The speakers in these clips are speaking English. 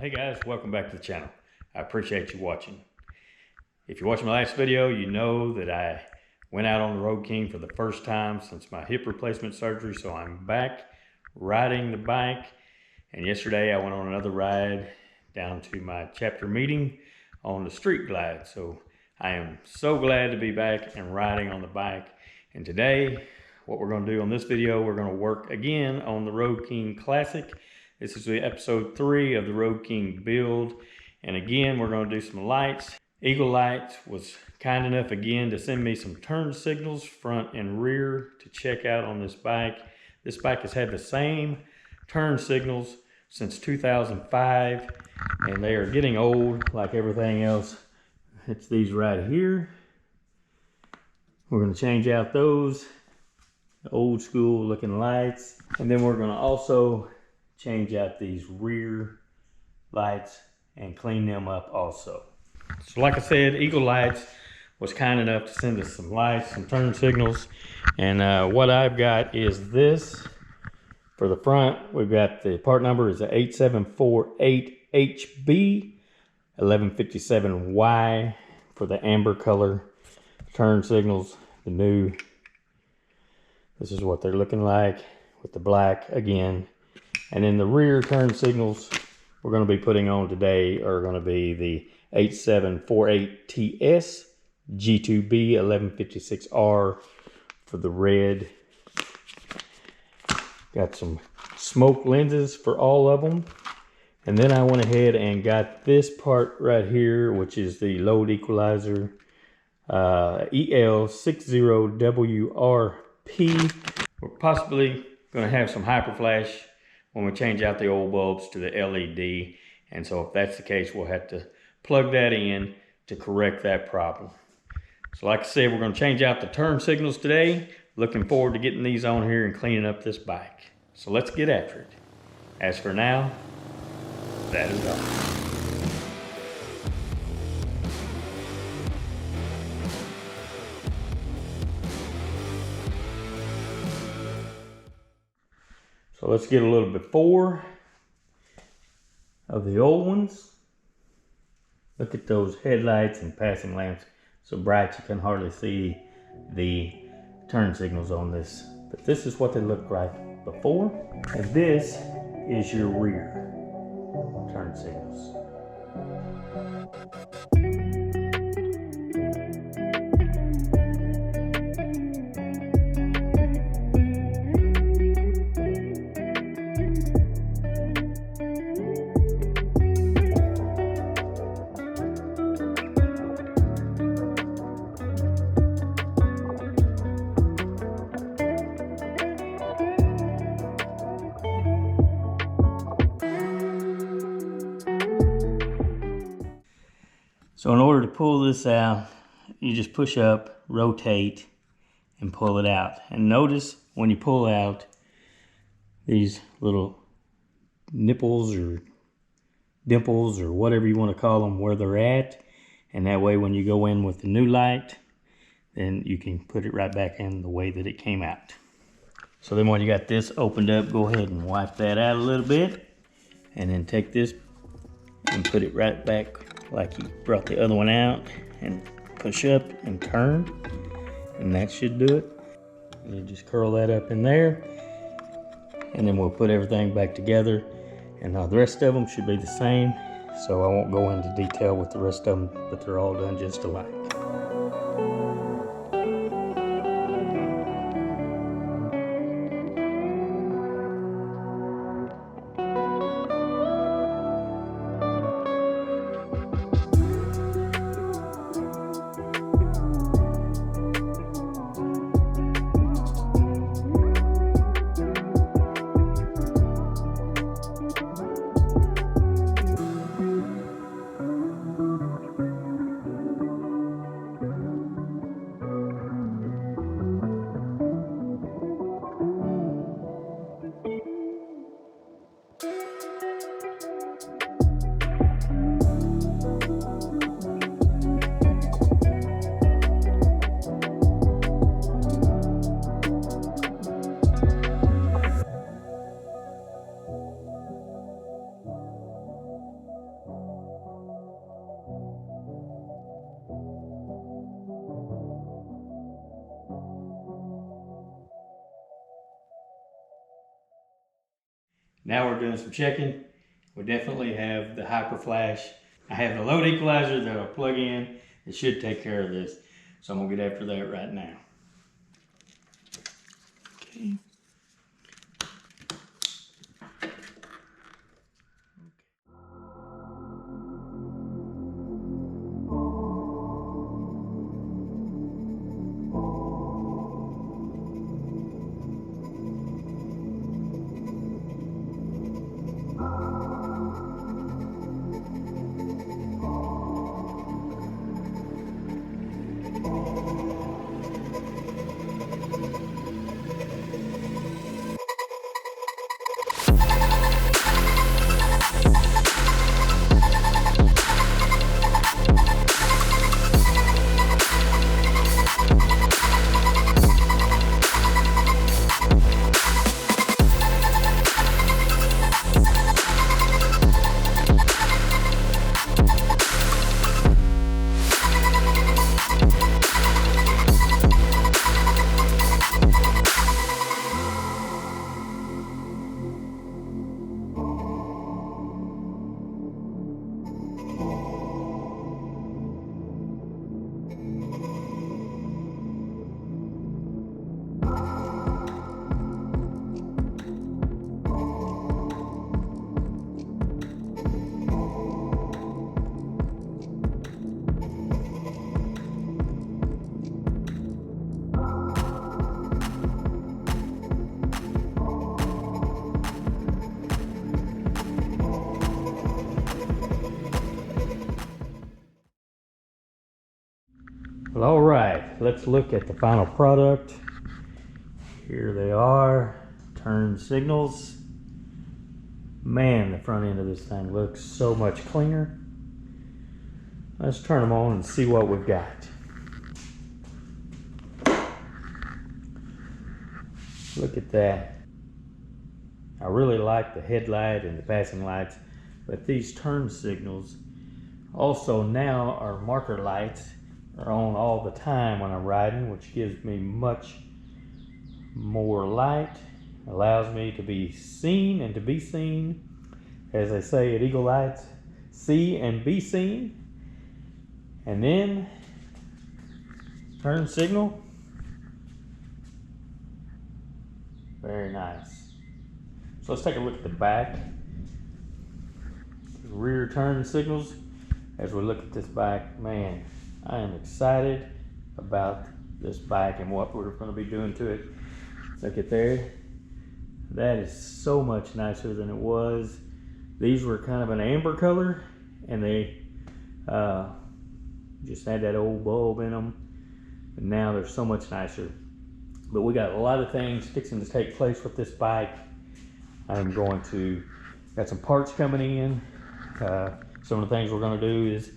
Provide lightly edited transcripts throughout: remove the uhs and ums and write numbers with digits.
Hey guys, welcome back to the channel. I appreciate you watching. If you watched my last video, you know that I went out on the Road King for the first time since my hip replacement surgery, so I'm back riding the bike. And yesterday I went on another ride down to my chapter meeting on the street glide. So I am so glad to be back and riding on the bike. And today, what we're going to do on this video, we're going to work again on the Road King Classic. This is the episode 3 of the Road King build. And again, we're going to do some lights. Eagle Lights was kind enough again to send me some turn signals front and rear to check out on this bike. This bike has had the same turn signals since 2005, and they are getting old like everything else. It's these right here. We're going to change out those old school looking lights, and then we're going to also change out these rear lights and clean them up also. So like I said, Eagle Lights was kind enough to send us some lights, some turn signals. And what I've got is this. For the front, we've got the part number is 8748HB 1157Y for the amber color turn signals. The new, this is what they're looking like with the black again. And then the rear turn signals we're going to be putting on today are going to be the 8748TS G2B 1156R for the red. Got some smoke lenses for all of them. And then I went ahead and got this part right here, which is the load equalizer EL60WRP. We're possibly going to have some hyper flash when we change out the old bulbs to the LED. And so if that's the case, we'll have to plug that in to correct that problem. So like I said, we're going to change out the turn signals today. Looking forward to getting these on here and cleaning up this bike. So let's get after it. As for now, that is all. So let's get a little before of the old ones. Look at those headlights and passing lamps. So bright you can hardly see the turn signals on this. But this is what they look like before. And this is your rear turn signals. So in order to pull this out, you just push up, rotate, and pull it out. And notice when you pull out these little nipples or dimples or whatever you want to call them, where they're at. And that way when you go in with the new light, then you can put it right back in the way that it came out. So then when you got this opened up, go ahead and wipe that out a little bit. And then take this and put it right back like you brought the other one out, and push up and turn, and that should do it. And you just curl that up in there, and then we'll put everything back together. And the rest of them should be the same, so I won't go into detail with the rest of them, but they're all done just alike. Now we're doing some checking. We definitely have the hyper flash. I have the load equalizer that I'll plug in. It should take care of this. So I'm gonna get after that right now. Okay. Well, all right, let's look at the final product. Here they are, turn signals. Man, the front end of this thing looks so much cleaner. Let's turn them on and see what we've got. Look at that. I really like the headlight and the passing lights, but these turn signals also now are marker lights are on all the time when I'm riding, which gives me much more light, allows me to be seen and to be seen. As they say at Eagle Lights, see and be seen. And then turn signal. Very nice. So let's take a look at the back. Rear turn signals. As we look at this bike, man, I am excited about this bike and what we're going to be doing to it. Look at there. That is so much nicer than it was. These were kind of an amber color, and they just had that old bulb in them. And now they're so much nicer. But we got a lot of things fixing to take place with this bike. I'm going to, got some parts coming in. Some of the things we're going to do is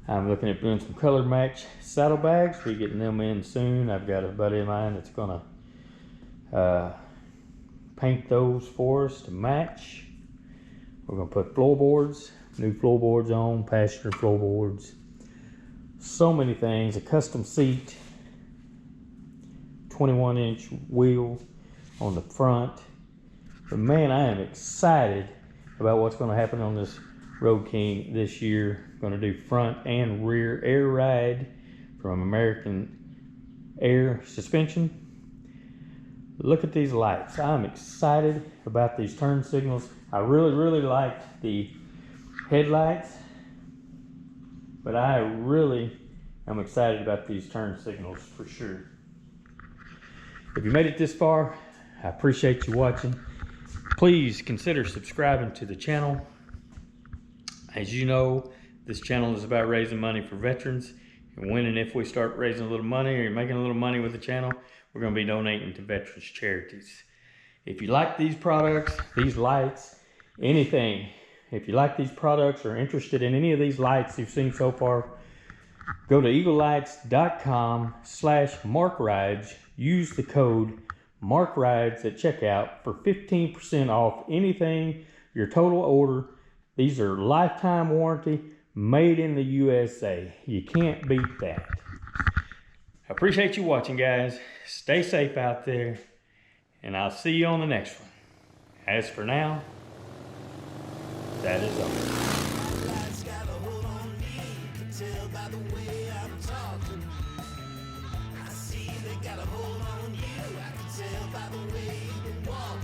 I'm looking at doing some color match saddlebags. We're getting them in soon. I've got a buddy of mine that's going to paint those for us to match. We're going to put floorboards, new floorboards on, passenger floorboards. So many things, a custom seat, 21-inch wheel on the front. But man, I am excited about what's going to happen on this Road King this year. Going to do front and rear air ride from American Air Suspension. Look at these lights. I'm excited about these turn signals. I really like the headlights, but I really am excited about these turn signals for sure. If you made it this far, I appreciate you watching. Please consider subscribing to the channel. As you know, this channel is about raising money for veterans. And when and if we start raising a little money or making a little money with the channel, we're going to be donating to veterans charities. If you like these products, these lights, anything, if you like these products or interested in any of these lights you've seen so far, go to eaglelights.com/markrides. Use the code MARKRIDES at checkout for 15% off anything, your total order. These are lifetime warranty, made in the USA. You can't beat that. I appreciate you watching, guys. Stay safe out there, and I'll see you on the next one. As for now, that is all. Lights got a hold on me, can tell by the way I'm talking. I see they got a hold on you, I can tell by the way you've been walking.